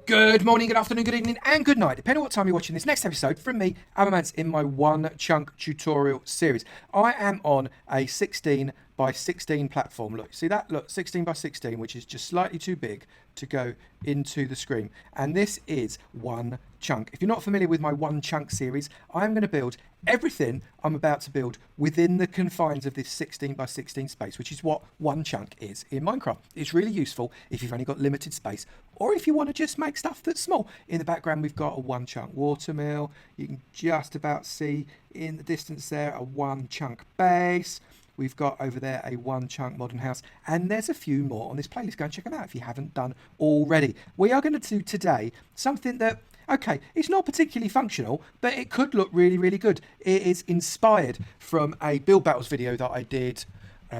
Good morning, good afternoon, good evening, and good night, depending on what time you're watching this next episode from me, Avomance, in my one chunk tutorial series. I am on a 16 by 16 platform. Look, see that? Look, 16 by 16, which is just slightly too big to go into the screen. And this is one chunk. If you're not familiar with my one chunk series, I'm going to build everything I'm about to build within the confines of this 16 by 16 space, which is what one chunk is in Minecraft. It's really useful if you've only got limited space, or if you want to just make stuff that's small. In the background, we've got a one chunk watermill. You can just about see in the distance there a one chunk base. We've got over there a one chunk modern house, and there's a few more on this playlist. Go and check them out if you haven't done already. We are going to do today something that, okay, it's not particularly functional, but it could look really, really good. It is inspired from a build battles video that I did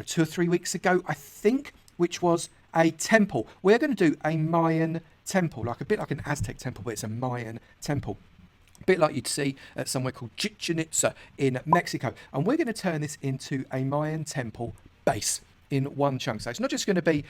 2 or 3 weeks ago, I think, which was a temple. We're going to do a Mayan temple, like a bit like an Aztec temple, but it's a Mayan temple. A bit like you'd see at somewhere called Chichen Itza in Mexico. And we're going to turn this into a Mayan temple base in one chunk. So it's not just going to be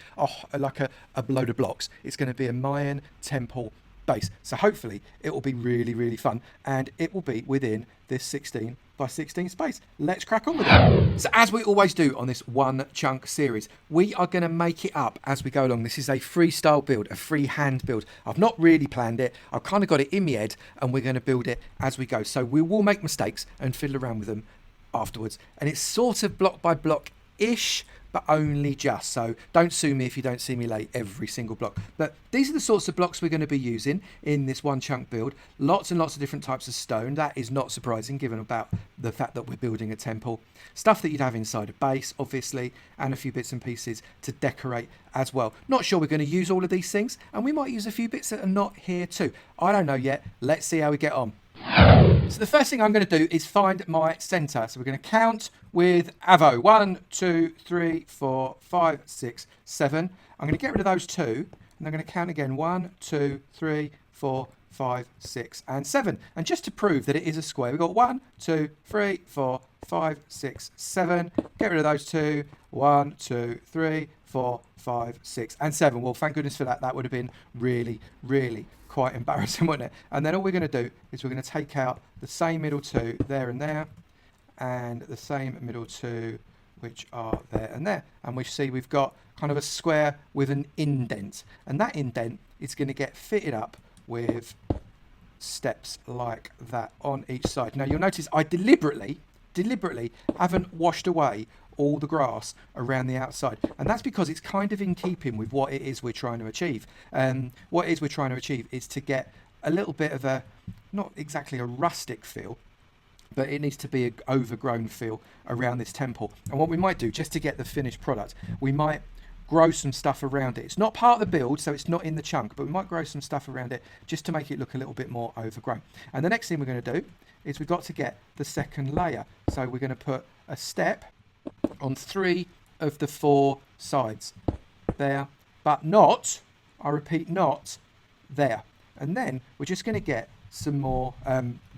like a load of blocks. It's going to be a Mayan temple base. So hopefully it will be really, really fun, and it will be within this 16 by 16 space. Let's crack on with it. So as we always do on this one chunk series, we are going to make it up as we go along. This is a freestyle build, a freehand build. I've not really planned it. I've kind of got it in my head, and we're going to build it as we go. So we will make mistakes and fiddle around with them afterwards. And it's sort of block by block-ish, but only just. So don't sue me if you don't see me lay every single block. But these are the sorts of blocks we're going to be using in this one chunk build. Lots and lots of different types of stone. That is not surprising given about the fact that we're building a temple. Stuff that you'd have inside a base, obviously, and a few bits and pieces to decorate as well. Not sure we're going to use all of these things, and we might use a few bits that are not here too. I don't know yet. Let's see how we get on. So the first thing I'm going to do is find my center. So we're going to count with Avo. 1, 2, 3, 4, 5, 6, 7. I'm going to get rid of those two, and I'm going to count again. 1, 2, 3, 4, 5, 6, and 7. And just to prove that it is a square, we've got 1, 2, 3, 4, 5, 6, 7. Get rid of those two. 1, 2, 3, 4, 5, 6, and 7. Well, thank goodness for that. That would have been really, really quite embarrassing, wouldn't it? And then all we're going to do is we're going to take out the same middle two there and there, and the same middle two which are there and there, and we see we've got kind of a square with an indent, and that indent is going to get fitted up with steps like that on each side. Now you'll notice I deliberately haven't washed away all the grass around the outside, and that's because it's kind of in keeping with what it is we're trying to achieve. What it is we're trying to achieve is to get a little bit of a, not exactly a rustic feel, but it needs to be an overgrown feel around this temple. And what we might do, just to get the finished product, we might grow some stuff around it. It's not part of the build, so it's not in the chunk, but we might grow some stuff around it just to make it look a little bit more overgrown. And the next thing we're going to do is we've got to get the second layer. So we're going to put a step on 3 of the 4 sides there, but not, I repeat, not there. And then we're just going to get some more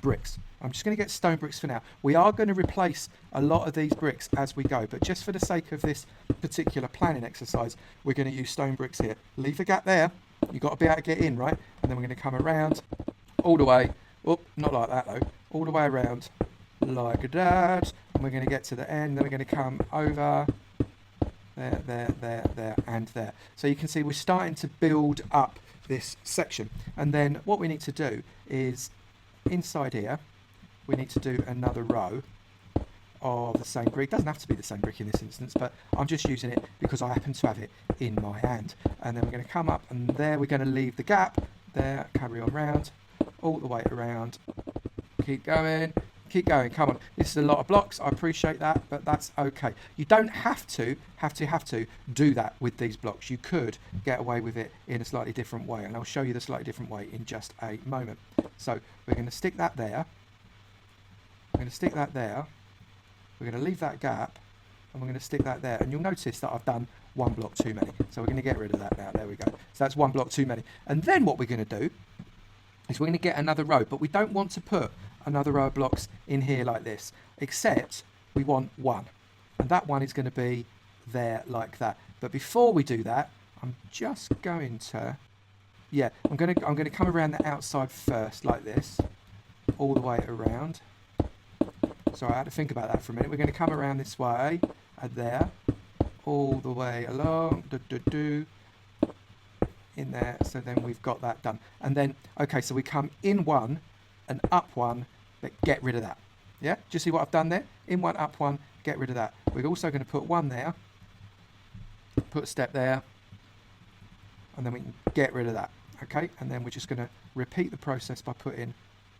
bricks. I'm just going to get stone bricks for now. We are going to replace a lot of these bricks as we go, but just for the sake of this particular planning exercise, we're going to use stone bricks here. Leave a gap there. You've got to be able to get in, right? And then we're going to come around all the way. Oh, not like that though. All the way around like that. And we're going to get to the end. Then we're going to come over there, and there. So you can see we're starting to build up this section. And then what we need to do is inside here, we need to do another row of the same brick. It doesn't have to be the same brick in this instance, but I'm just using it because I happen to have it in my hand. And then we're going to come up, and there we're going to leave the gap there, carry on round, all the way around, keep going, come on. This is a lot of blocks, I appreciate that, but that's okay. You don't have to do that with these blocks. You could get away with it in a slightly different way, and I'll show you the slightly different way in just a moment. So we're going to stick that there, we're going to leave that gap, and we're going to stick that there, and you'll notice that I've done one block too many, so we're going to get rid of that now. There we go. So that's one block too many. And then what we're going to do is we're going to get another row, but we don't want to put another row of blocks in here like this, except we want one, and that one is going to be there like that. But before we do that, I'm just going to Yeah, I'm gonna come around the outside first, like this, all the way around. Sorry, I had to think about that for a minute. We're going to come around this way, and there, all the way along, in there. So then we've got that done. And then, okay, so we come in one and up one, but get rid of that. Yeah, do you see what I've done there? In one, up one, get rid of that. We're also going to put one there, put a step there, and then we can get rid of that. Okay, and then we're just going to repeat the process by putting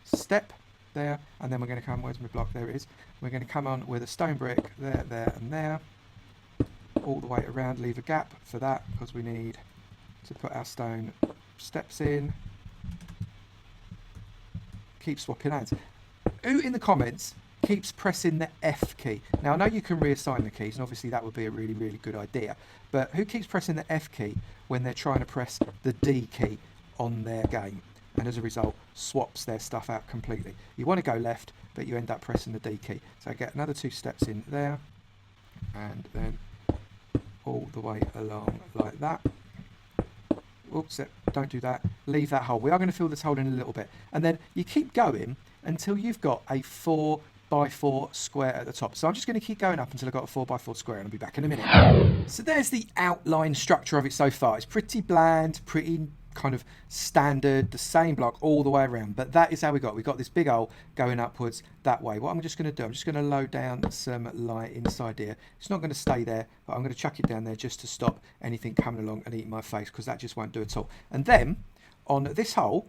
step there, and then we're going to come, where's my block, there it is, we're going to come on with a stone brick there, there and there, all the way around, leave a gap for that because we need to put our stone steps in. Keep swapping hands. Who in the comments keeps pressing the F key? Now I know you can reassign the keys, and obviously that would be a really, really good idea, but who keeps pressing the F key when they're trying to press the D key on their game, and as a result swaps their stuff out completely? You want to go left, but you end up pressing the D key. So get another 2 steps in there, and then all the way along like that. Oops, don't do that. Leave that hole. We are going to fill this hole in a little bit, and then you keep going until you've got a 4x4 square at the top. So I'm just going to keep going up until I've got a 4x4 square, and I'll be back in a minute. So there's the outline structure of it so far. It's pretty bland, pretty kind of standard, the same block all the way around, but that is how we got this big hole going upwards that way. What I'm just going to do, I'm just going to load down some light inside here. It's not going to stay there, but I'm going to chuck it down there just to stop anything coming along and eating my face, because that just won't do at all. And then on this hole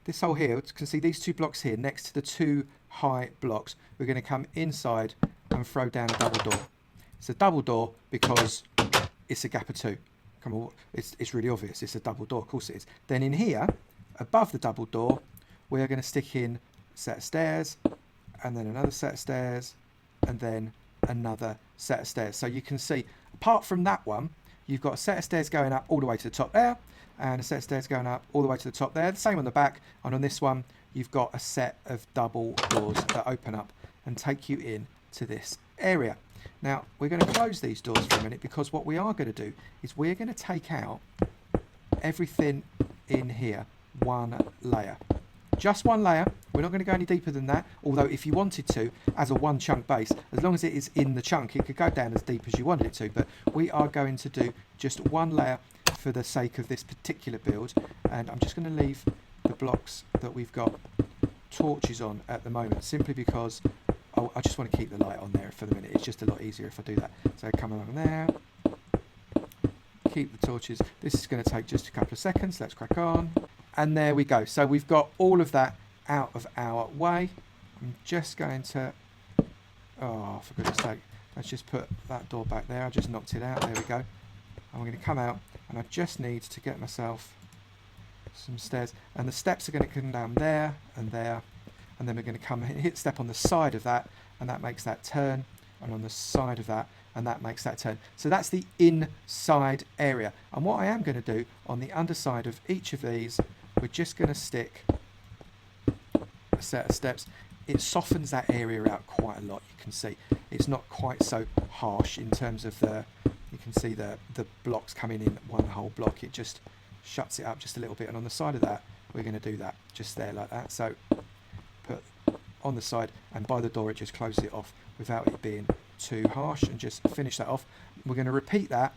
here, you can see these 2 blocks here next to the 2 high blocks. We're going to come inside and throw down a double door. It's a double door because it's a gap of 2. Come on, it's really obvious. It's a double door, of course it is. Then in here, above the double door, we're going to stick in a set of stairs, and then another set of stairs, and then another set of stairs. So you can see, apart from that one, you've got a set of stairs going up all the way to the top there, and a set of stairs going up all the way to the top there. The same on the back, and on this one, you've got a set of double doors that open up and take you in to this area. Now, we're going to close these doors for a minute, because what we are going to do is we're going to take out everything in here, one layer. Just one layer. We're not going to go any deeper than that, although if you wanted to, as a 1 chunk base, as long as it is in the chunk, it could go down as deep as you wanted it to, but we are going to do just 1 layer for the sake of this particular build, and I'm just going to leave the blocks that we've got torches on at the moment, simply because I just want to keep the light on there for the minute. It's just a lot easier if I do that. So come along there, keep the torches. This is going to take just a couple of seconds. Let's crack on. And there we go. So we've got all of that out of our way. I'm just going to, oh, for goodness sake, let's just put that door back there. I just knocked it out. There we go. I'm going to come out, and I just need to get myself some stairs. And the steps are going to come down there and there. And then we're going to come hit step on the side of that, and that makes that turn, and on the side of that, and that makes that turn. So that's the inside area. And what I am going to do on the underside of each of these, we're just going to stick a set of steps. It softens that area out quite a lot. You can see it's not quite so harsh in terms of you can see the blocks coming in one whole block. It just shuts it up just a little bit. And on the side of that, we're going to do that just there like that. So put on the side, and by the door it just closes it off without it being too harsh, and just finish that off. We're going to repeat that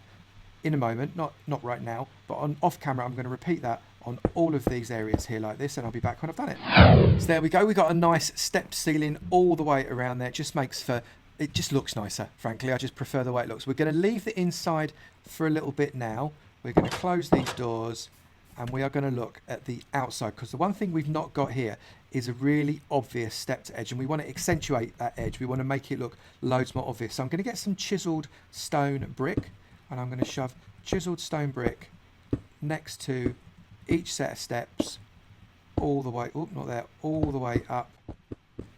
in a moment, not right now, but on off camera I'm going to repeat that on all of these areas here like this, and I'll be back when I've done it. So there we go. We got a nice step ceiling all the way around there. It just makes for, it just looks nicer, frankly. I just prefer the way it looks. We're going to leave the inside for a little bit now. We're going to close these doors, and we are going to look at the outside, because the one thing we've not got here is a really obvious stepped edge, and we want to accentuate that edge. We want to make it look loads more obvious. So I'm going to get some chiseled stone brick, and I'm going to shove chiseled stone brick next to each set of steps all the way, oh, not there, all the way up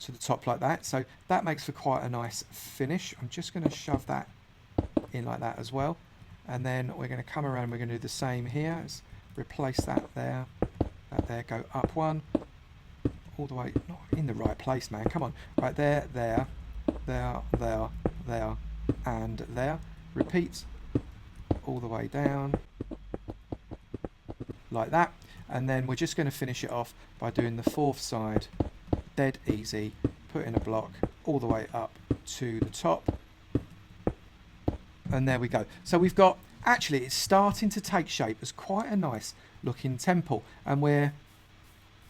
to the top like that. So that makes for quite a nice finish. I'm just going to shove that in like that as well. And then we're going to come around, we're going to do the same here. Let's replace that there, go up one, all the way, not in the right place, man, come on. Right there, there, and there. Repeat all the way down, like that. And then we're just going to finish it off by doing the fourth side, dead easy, put in a block all the way up to the top. And there we go. So we've got, actually it's starting to take shape as quite a nice looking temple. And I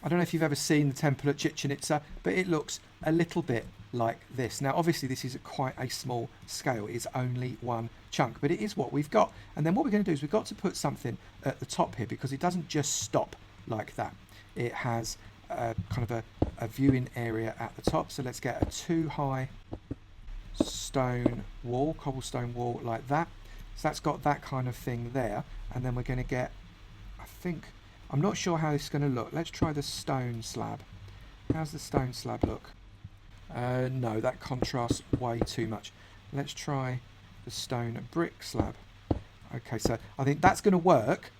don't know if you've ever seen the temple at Chichen Itza, but it looks a little bit like this. Now obviously this is quite a small scale, it's only one chunk, but it is what we've got. And then what we're going to do is we've got to put something at the top here, because it doesn't just stop like that. It has kind of a viewing area at the top. So let's get a 2-high stone wall, cobblestone wall like that. So that's got that kind of thing there. And then we're going to get, I'm not sure how this is going to look. Let's try the stone slab. How's the stone slab look? No, that contrasts way too much. Let's try the stone brick slab. Okay, so I think that's going to work.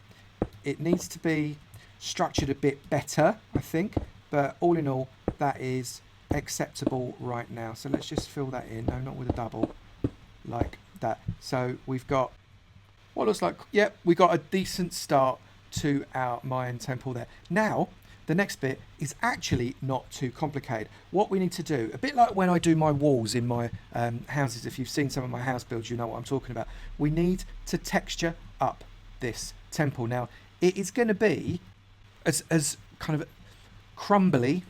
It needs to be structured a bit better, I think, but all in all, that is acceptable right now. So let's just fill that in. No, not with a double, like that. So we've got what looks like, yep, we got a decent start to our Mayan temple there. Now, the next bit is actually not too complicated. What we need to do, a bit like when I do my walls in my houses, if you've seen some of my house builds, you know what I'm talking about. We need to texture up this temple. Now, it is going to be as kind of crumbly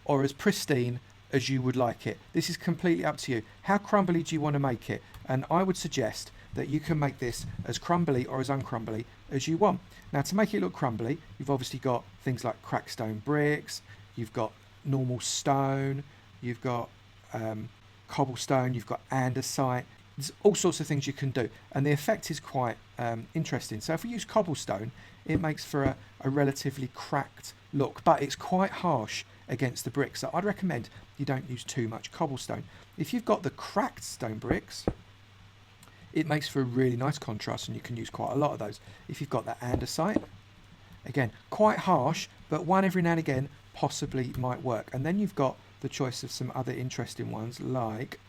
or as pristine as you would like it. This is completely up to you. How crumbly do you want to make it? And I would suggest that you can make this as crumbly or as uncrumbly as you want. Now, to make it look crumbly, you've obviously got things like cracked stone bricks, you've got normal stone, you've got cobblestone, you've got andesite. There's all sorts of things you can do, and the effect is quite interesting. So if we use cobblestone, it makes for a relatively cracked look, but it's quite harsh against the bricks. So I'd recommend you don't use too much cobblestone. If you've got the cracked stone bricks, it makes for a really nice contrast, and you can use quite a lot of those. If you've got that andesite, again, quite harsh, but one every now and again possibly might work. And then you've got the choice of some other interesting ones like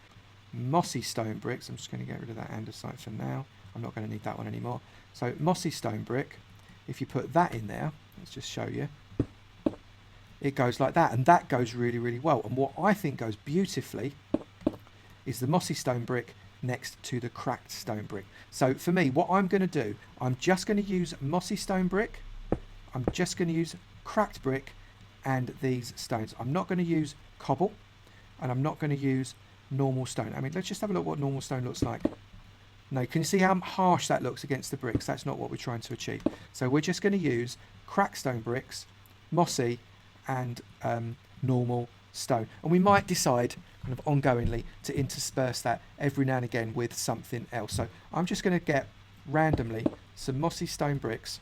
mossy stone bricks. I'm just going to get rid of that andesite for now. I'm not going to need that one anymore. So mossy stone brick, if you put that in there, let's just show you, it goes like that, and that goes really, really well. And what I think goes beautifully is the mossy stone brick next to the cracked stone brick. So for me, what I'm going to do, I'm just going to use mossy stone brick, I'm just going to use cracked brick and these stones. I'm not going to use cobble, and I'm not going to use normal stone. I mean, let's just have a look what normal stone looks like. No, can you see how harsh that looks against the bricks? That's not what we're trying to achieve. So we're just going to use cracked stone bricks, mossy, and normal stone. And we might decide kind of ongoingly to intersperse that every now and again with something else. So I'm just going to get randomly some mossy stone bricks,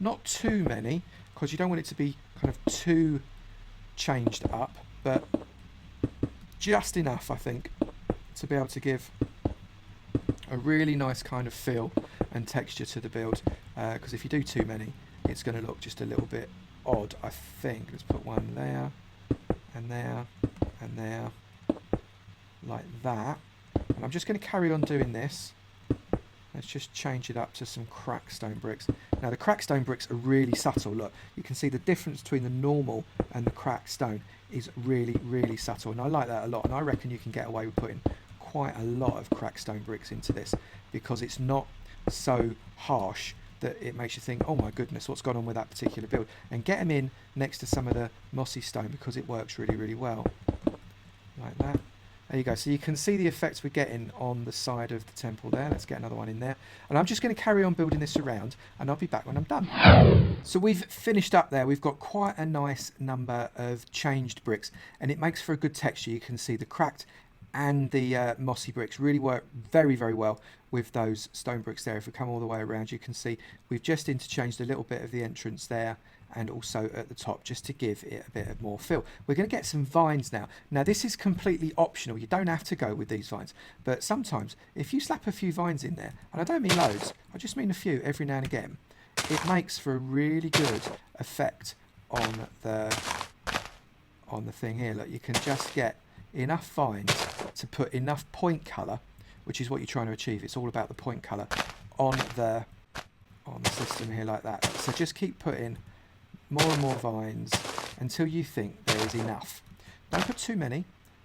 not too many, because you don't want it to be kind of too changed up, but just enough, I think, to be able to give a really nice kind of feel and texture to the build, because if you do too many, it's going to look just a little bit odd, I think. Let's put one there and there and there like that, and I'm just going to carry on doing this. Let's just change it up to some cracked stone bricks. Now the cracked stone bricks are really subtle. Look, you can see the difference between the normal and the cracked stone is really, really subtle, and I like that a lot, and I reckon you can get away with putting quite a lot of cracked stone bricks into this, because it's not so harsh that it makes you think, oh my goodness, what's gone on with that particular build. And get them in next to some of the mossy stone, because it works really, really well like that. There you go. So you can see the effects we're getting on the side of the temple there. Let's get another one in there. And I'm just going to carry on building this around, and I'll be back when I'm done. So we've finished up there. We've got quite a nice number of changed bricks, and it makes for a good texture. You can see the cracked and the mossy bricks really work very, very well with those stone bricks there. If we come all the way around, you can see we've just interchanged a little bit of the entrance there and also at the top, just to give it a bit of more feel. We're going to get some vines now. Now this is completely optional. You don't have to go with these vines, but sometimes if you slap a few vines in there, and I don't mean loads, I just mean a few every now and again, it makes for a really good effect on the thing here. Look, you can just get enough vines to put enough point colour, which is what you're trying to achieve. It's all about the point colour on the on the system here like that. So just keep putting more and more vines until you think there is enough. Don't put too many,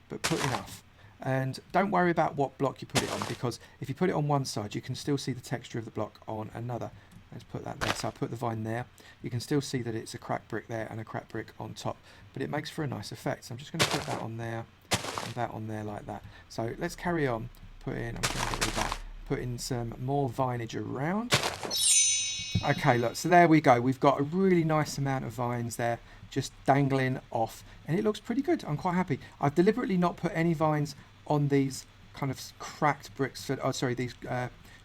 but put enough. And don't worry about what block you put it on, because if you put it on one side, you can still see the texture of the block on another. Let's put that there. So I put the vine there. You can still see that it's a cracked brick there and a cracked brick on top, but it makes for a nice effect. So I'm just going to put that on there and that on there like that. So let's carry on. I'm going to get rid of that. Put in some more vinage around. Okay, look, so there we go. We've got a really nice amount of vines there just dangling off, and it looks pretty good. I'm quite happy. I've deliberately not put any vines on these kind of cracked bricks for, these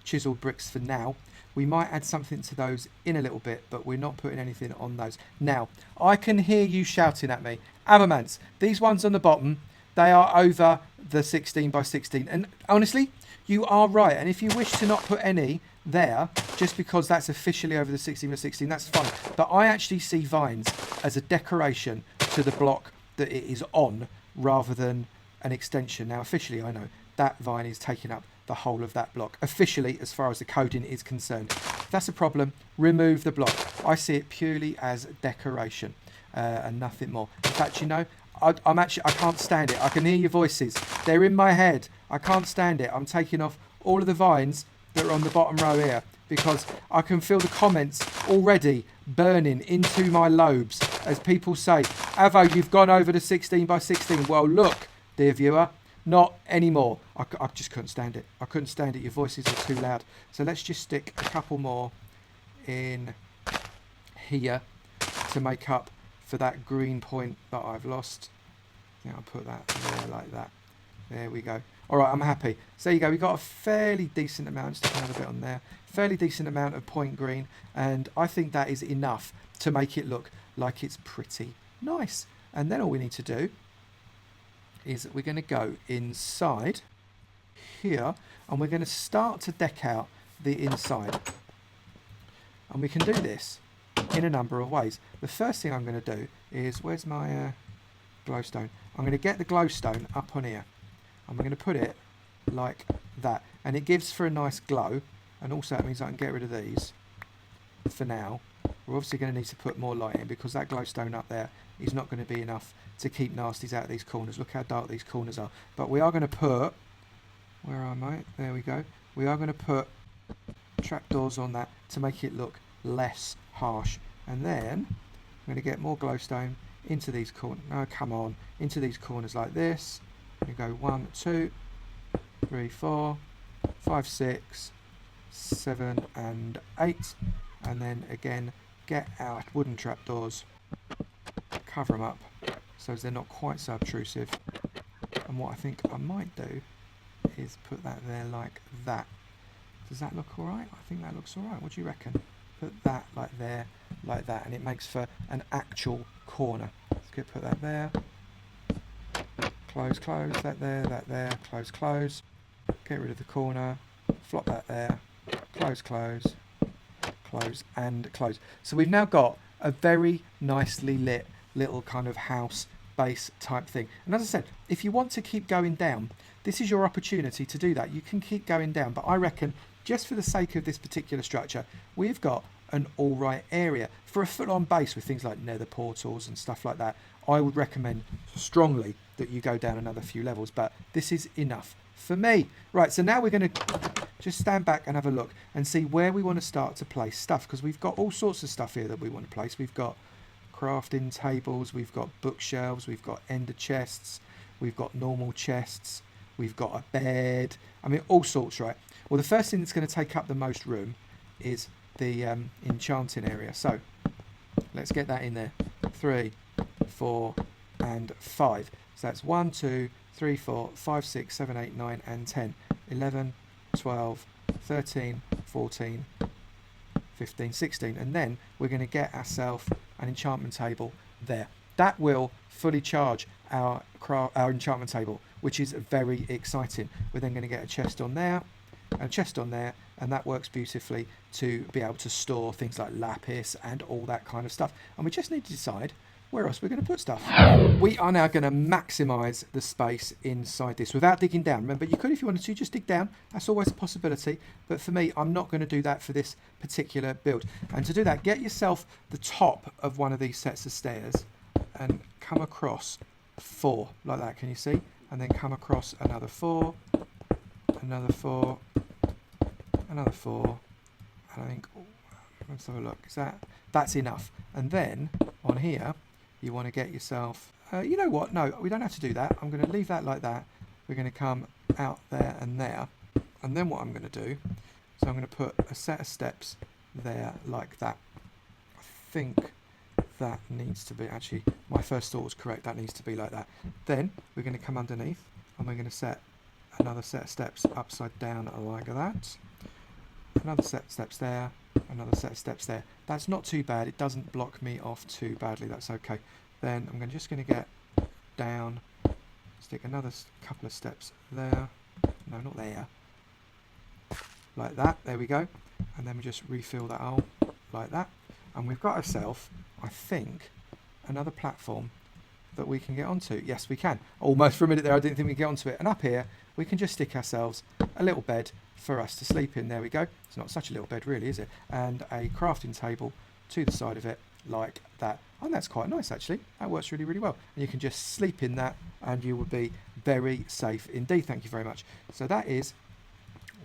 chiseled bricks for now. We might add something to those in a little bit, but we're not putting anything on those. Now, I can hear you shouting at me, Avomance, these ones on the bottom, they are over the 16 by 16. And honestly, you are right. And if you wish to not put any there, just because that's officially over the 16 by 16, that's fine. But I actually see vines as a decoration to the block that it is on, rather than an extension. Now, officially, I know that vine is taking up the whole of that block. Officially, as far as the coding is concerned. If that's a problem, remove the block. I see it purely as decoration and nothing more. In fact, you know, I can't stand it. I can hear your voices. They're in my head. I can't stand it. I'm taking off all of the vines that are on the bottom row here, because I can feel the comments already burning into my lobes as people say, Avo, you've gone over the 16 by 16. Well, look, dear viewer, not anymore. I just couldn't stand it. I couldn't stand it. Your voices are too loud. So let's just stick a couple more in here to make up for that green point that I've lost. Yeah, I'll put that there like that. There we go. All right, I'm happy. So there you go. We've got a fairly decent amount. Stick another bit on there. Fairly decent amount of point green. And I think that is enough to make it look like it's pretty nice. And then all we need to do is we're going to go inside here and we're going to start to deck out the inside. And we can do this in a number of ways. The first thing I'm going to do is, where's my glowstone? I'm going to get the glowstone up on here. I'm going to put it like that. And it gives for a nice glow. And also that means I can get rid of these for now. We're obviously going to need to put more light in, because that glowstone up there is not going to be enough to keep nasties out of these corners. Look how dark these corners are. But we are going to put, where am I? There we go. We are going to put trapdoors on that to make it look less harsh. And then I'm going to get more glowstone into these corners. No, come on. Into these corners like this. We go 1, 2, 3, 4, 5, 6, 7 and 8. And then again, get our wooden trapdoors, cover them up so they're not quite so obtrusive. And what I think I might do is put that there like that. Does that look alright? I think that looks alright. What do you reckon? Put that like there, like that, and it makes for an actual corner. Let's put that there. Close, close, that there, close, close. Get rid of the corner, flop that there, close, close, close and close. So we've now got a very nicely lit little kind of house base type thing. And as I said, if you want to keep going down, this is your opportunity to do that. You can keep going down, but I reckon just for the sake of this particular structure, we've got an all right area. For a full-on base with things like nether portals and stuff like that, I would recommend strongly that you go down another few levels, but this is enough for me. Right, so now we're going to just stand back and have a look and see where we want to start to place stuff, because we've got all sorts of stuff here that we want to place. We've got crafting tables, we've got bookshelves, we've got ender chests, we've got normal chests, we've got a bed. I mean, all sorts, right? Well, the first thing that's going to take up the most room is the enchanting area. So let's get that in there. 3, 4 and 5. So that's 1, 2, 3, 4, 5, 6, 7, 8, 9 and 10, 11, 12, 13, 14, 15, 16. And then we're going to get ourselves an enchantment table there. That will fully charge our enchantment table, which is very exciting. We're then going to get a chest on there, and a chest on there, and that works beautifully to be able to store things like lapis and all that kind of stuff. And we just need to decide where else we're going to put stuff. We are now going to maximise the space inside this without digging down. Remember, you could, if you wanted to, just dig down. That's always a possibility. But for me, I'm not going to do that for this particular build. And to do that, get yourself the top of one of these sets of stairs and come across 4 like that. Can you see? And then come across another 4, another 4, another 4. And I think, oh, let's have a look. That's enough. And then on here, you want to get yourself, you know what? No, we don't have to do that. I'm going to leave that like that. We're going to come out there and there. And then what I'm going to do, so I'm going to put a set of steps there like that. I think that needs to be, actually, my first thought was correct. That needs to be like that. Then we're going to come underneath and we're going to set another set of steps upside down like that. Another set of steps there. Another set of steps there. That's not too bad. It doesn't block me off too badly. That's okay. Then I'm just going to get down, stick another couple of steps there. No, not there. Like that. There we go. And then we just refill that hole like that. And we've got ourselves, I think, another platform that we can get onto. Yes, we can. Almost for a minute there, I didn't think we'd get onto it. And up here, we can just stick ourselves a little bed for us to sleep in. There we go. It's not such a little bed really, is it? And a crafting table to the side of it like that. And that's quite nice actually. That works really, really well. And you can just sleep in that and you will be very safe indeed. Thank you very much. So that is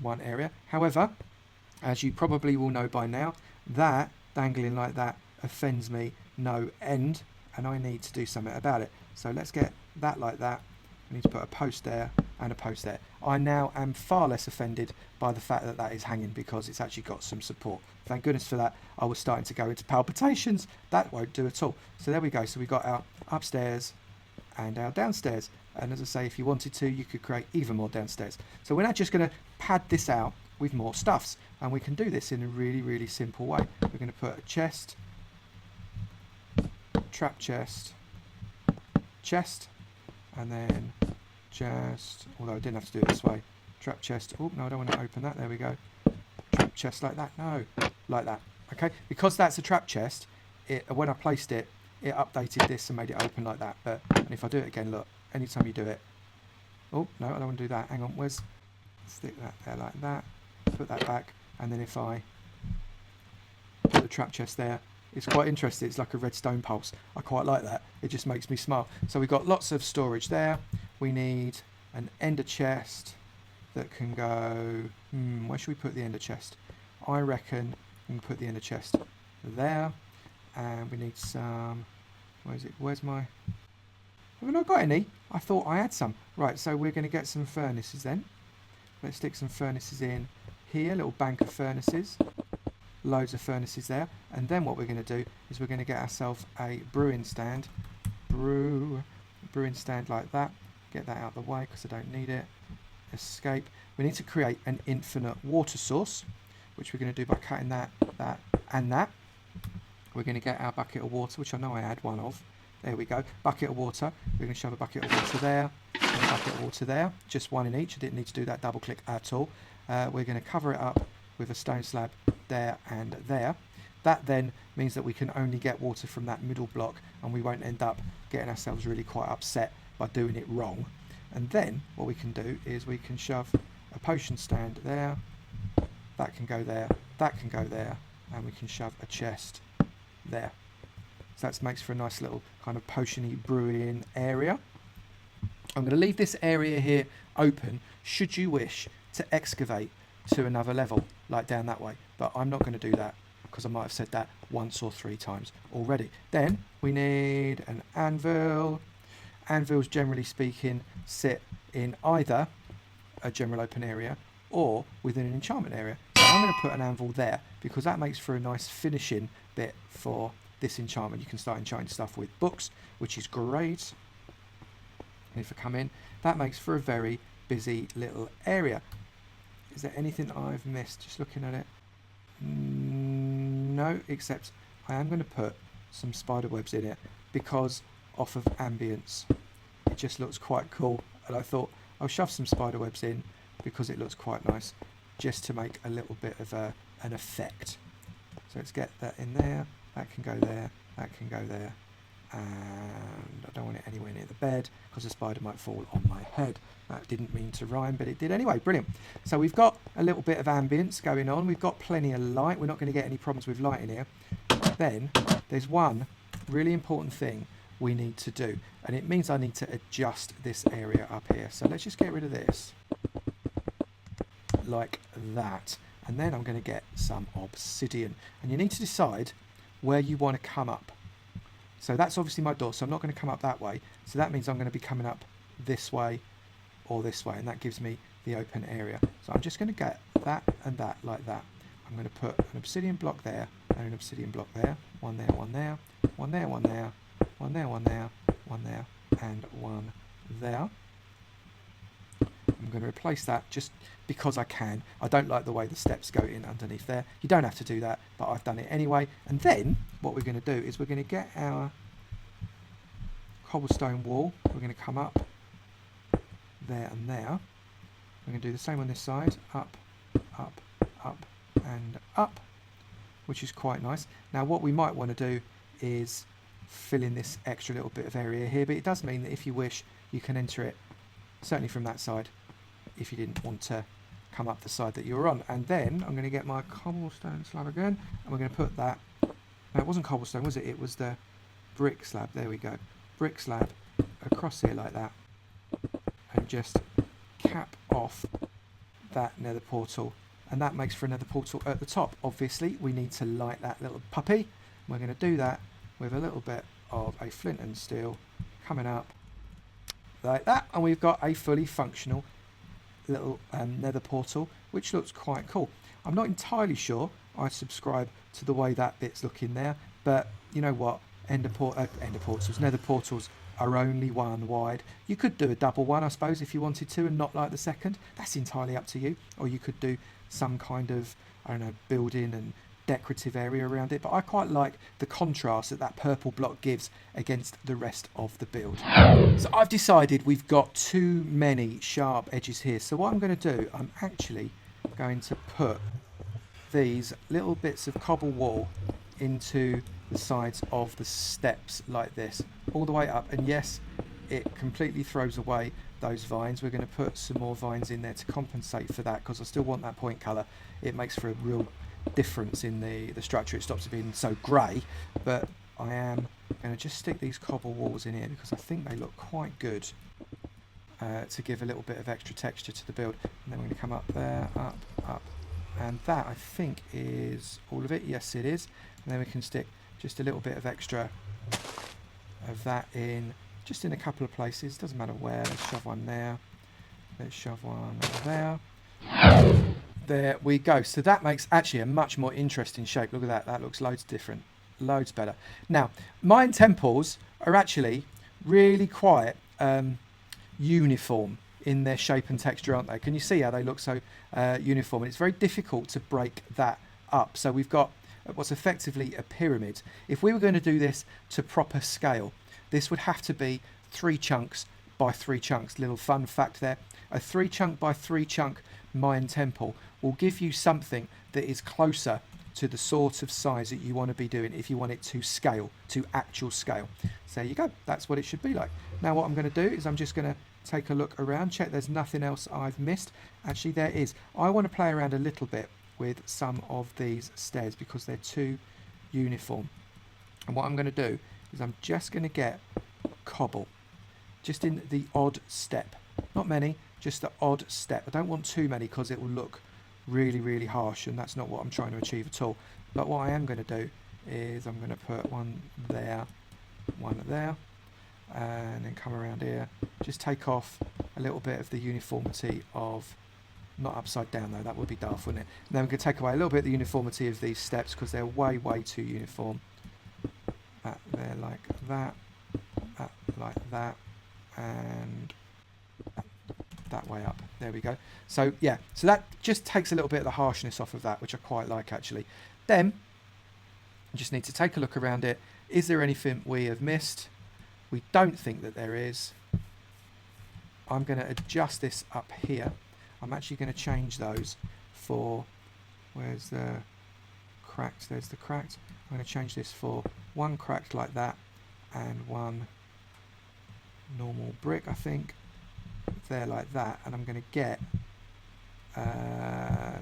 one area. However, as you probably will know by now, that dangling like that offends me no end and I need to do something about it. So let's get that like that. I need to put a post there and a post there. I now am far less offended by the fact that that is hanging because it's actually got some support. Thank goodness for that. I was starting to go into palpitations. That won't do at all. So there we go. So we got our upstairs and our downstairs. And as I say, if you wanted to, you could create even more downstairs. So we're now just going to pad this out with more stuffs. And we can do this in a really, really simple way. We're going to put a chest, trap chest, chest, and then just, although I didn't have to do it this way, trap chest. Oh no, I don't want to open that. There we go. Trap chest like that. No, like that. Okay, because that's a trap chest, when I placed it, it updated this and made it open like that. But and if I do it again, look, anytime you do it, oh no, I don't want to do that. Hang on, where's, stick that there like that, put that back, and then if I put the trap chest there, it's quite interesting. It's like a redstone pulse. I quite like that. It just makes me smile. So we've got lots of storage there. We need an ender chest that can go, where should we put the ender chest? I reckon we can put the ender chest there. And we need some, where is it? Where's my, have I not got any? I thought I had some. Right, so we're going to get some furnaces then. Let's stick some furnaces in here, a little bank of furnaces. Loads of furnaces there. And then what we're going to do is we're going to get ourselves a brewing stand. Brewing stand like that. Get that out of the way because I don't need it. Escape. We need to create an infinite water source, which we're going to do by cutting that, that, and that. We're going to get our bucket of water, which I know I had one of. There we go. Bucket of water. We're going to shove a bucket of water there, and a bucket of water there. Just one in each. I didn't need to do that double click at all. We're going to cover it up with a stone slab there and there. That then means that we can only get water from that middle block and we won't end up getting ourselves really quite upset by doing it wrong. And then what we can do is we can shove a potion stand there, that can go there, that can go there, and we can shove a chest there. So that makes for a nice little kind of potiony brewing area. I'm going to leave this area here open should you wish to excavate to another level, like down that way. But I'm not going to do that because I might have said that once or 3 times already. Then we need an anvil. Anvils, generally speaking, sit in either a general open area or within an enchantment area. So I'm going to put an anvil there because that makes for a nice finishing bit for this enchantment. You can start enchanting stuff with books, which is great. And if I come in, that makes for a very busy little area. Is there anything I've missed? Just looking at it. No, except I am going to put some spider webs in it because off of ambience. It just looks quite cool. And I thought I'll shove some spider webs in because it looks quite nice just to make a little bit of an effect. So let's get that in there. That can go there. That can go there. and I don't want it anywhere near the bed because the spider might fall on my head. That didn't mean to rhyme, but it did anyway. Brilliant. So we've got a little bit of ambience going on. We've got plenty of light. We're not going to get any problems with light in here. Then there's one really important thing we need to do, and it means I need to adjust this area up here. So let's just get rid of this like that, and then I'm going to get some obsidian, and you need to decide where you want to come up. So that's obviously my door, so I'm not going to come up that way, so that means I'm going to be coming up this way or this way, and that gives me the open area. So I'm just going to get that and that like that. I'm going to put an obsidian block there and an obsidian block there, one there, one there, one there, one there, one there, one there, one there, and one there. I'm going to replace that just because I can. I don't like the way the steps go in underneath there. You don't have to do that, but I've done it anyway. And then what we're going to do is we're going to get our cobblestone wall. We're going to come up there and there. We're going to do the same on this side. Up, up, up, and up, which is quite nice. Now what we might want to do is fill in this extra little bit of area here, but it does mean that if you wish, you can enter it certainly from that side if you didn't want to come up the side that you were on. And then I'm going to get my cobblestone slab again, and we're going to put that, no, it wasn't cobblestone, was it? It was the brick slab. There we go. Brick slab across here like that, and just cap off that nether portal, and that makes for another portal at the top. Obviously we need to light that little puppy. We're going to do that with a little bit of a flint and steel coming up like that, and we've got a fully functional little nether portal, which looks quite cool. I'm not entirely sure I subscribe to the way that bit's looking there, but you know what, nether portals are only one wide. You could do a double one, I suppose, if you wanted to, and not like the second. That's entirely up to you. Or you could do some kind of, I don't know, building and decorative area around it, but I quite like the contrast that that purple block gives against the rest of the build. So I've decided we've got too many sharp edges here, so what I'm going to do, I'm actually going to put these little bits of cobble wall into the sides of the steps like this, all the way up, and yes, it completely throws away those vines. We're going to put some more vines in there to compensate for that, because I still want that point colour. It makes for a real difference in the structure. It stops it being so grey, but I am going to just stick these cobble walls in here because I think they look quite good to give a little bit of extra texture to the build. And then we're going to come up there, up, up, and that I think is all of it. Yes, it is. And then we can stick just a little bit of extra of that in, just in a couple of places. Doesn't matter where. Let's shove one there. Let's shove one there. There we go. So that makes actually a much more interesting shape. Look at that. That looks loads different. Loads better. Now, Mayan temples are actually really quite uniform in their shape and texture, aren't they? Can you see how they look so uniform? And it's very difficult to break that up. So we've got what's effectively a pyramid. If we were going to do this to proper scale, this would have to be 3 chunks by 3 chunks. Little fun fact there. A 3 chunk by 3 chunk Mayan temple will give you something that is closer to the sort of size that you want to be doing if you want it to scale, to actual scale. So there you go. That's what it should be like. Now what I'm going to do is I'm just going to take a look around, check there's nothing else I've missed. Actually there is. I want to play around a little bit with some of these stairs because they're too uniform. And what I'm going to do is I'm just going to get cobble, just in the odd step. Not many, just the odd step. I don't want too many because it will look really, really harsh, and that's not what I'm trying to achieve at all. But what I am going to do is I'm going to put one there, and then come around here. Just take off a little bit of the uniformity of, not upside down though, that would be daft, wouldn't it? And then we're going to take away a little bit of the uniformity of these steps because they're way, way too uniform. That there like that like that, and that way up. There we go. So yeah, so that just takes a little bit of the harshness off of that, which I quite like actually. Then you just need to take a look around it. Is there anything we have missed? We don't think that there is. I'm going to adjust this up here. I'm actually going to change those for, where's the cracked? There's the cracked. I'm going to change this for one cracked like that, and one normal brick, I think, there like that. And I'm going to get,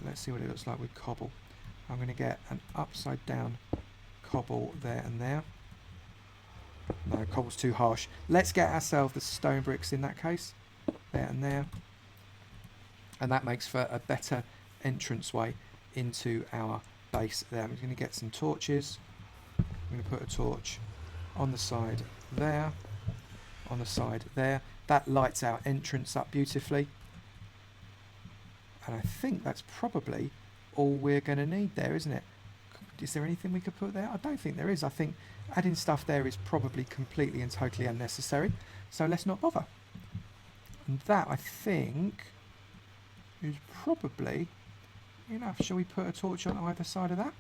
let's see what it looks like with cobble. I'm going to get an upside down cobble there and there. No, cobble's too harsh. Let's get ourselves the stone bricks in that case, there and there. And that makes for a better entranceway into our base there. I'm going to get some torches. I'm going to put a torch on the side there, on the side there. That lights our entrance up beautifully. And I think that's probably all we're going to need there, isn't it? Is there anything we could put there? I don't think there is. I think adding stuff there is probably completely and totally unnecessary. So let's not bother. And that, I think, is probably enough. Shall we put a torch on either side of that?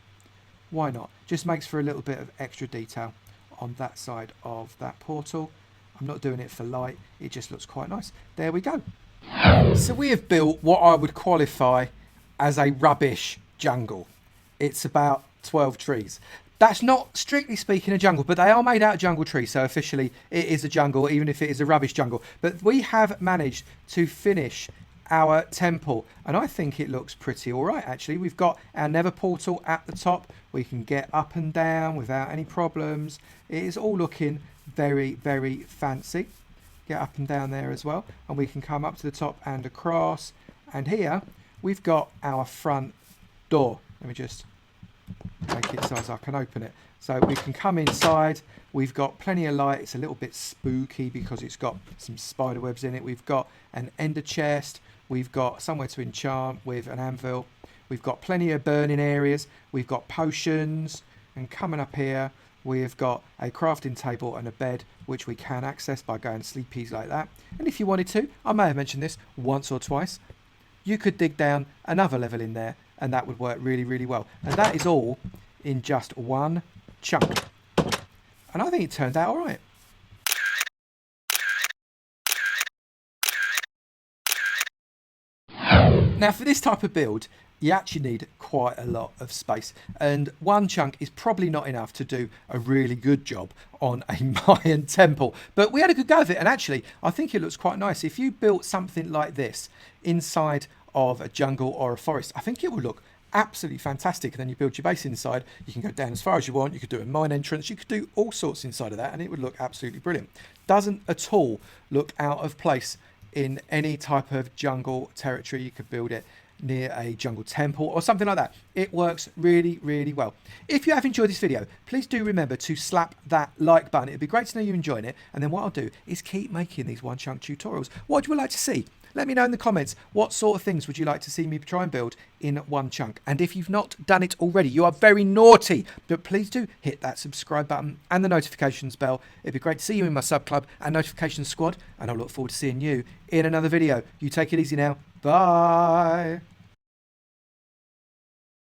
Why not? Just makes for a little bit of extra detail on that side of that portal. I'm not doing it for light. It just looks quite nice. There we go. So we have built what I would qualify as a rubbish jungle. It's about 12 trees. That's not strictly speaking a jungle, but they are made out of jungle trees, so officially it is a jungle, even if it is a rubbish jungle. But we have managed to finish our temple, and I think it looks pretty all right, actually. We've got our nether portal at the top. We can get up and down without any problems. It is all looking very, very fancy. Get up and down there as well, and we can come up to the top and across. And here we've got our front door. Let me just make it so as I can open it. So we can come inside. We've got plenty of light. It's a little bit spooky because it's got some spider webs in it. We've got an ender chest. We've got somewhere to enchant with an anvil. We've got plenty of burning areas. We've got potions. And coming up here, we've got a crafting table and a bed, which we can access by going sleepies like that. And if you wanted to, I may have mentioned this once or twice, you could dig down another level in there, and that would work really, really well. And that is all in just one chunk. And I think it turned out all right. Now, for this type of build, you actually need quite a lot of space, and one chunk is probably not enough to do a really good job on a Mayan temple. But we had a good go of it, and actually I think it looks quite nice. If you built something like this inside of a jungle or a forest, I think it would look absolutely fantastic. And then you build your base inside, you can go down as far as you want, you could do a mine entrance, you could do all sorts inside of that, and it would look absolutely brilliant. Doesn't at all look out of place in any type of jungle territory. You could build it near a jungle temple or something like that. It works really, really well. If you have enjoyed this video, please do remember to slap that like button. It'd be great to know you're enjoying it. And then what I'll do is keep making these one chunk tutorials. What would you like to see? Let me know in the comments, what sort of things would you like to see me try and build in one chunk? And if you've not done it already, you are very naughty, but please do hit that subscribe button and the notifications bell. It'd be great to see you in my sub club and notification squad, and I look forward to seeing you in another video. You take it easy now. Bye.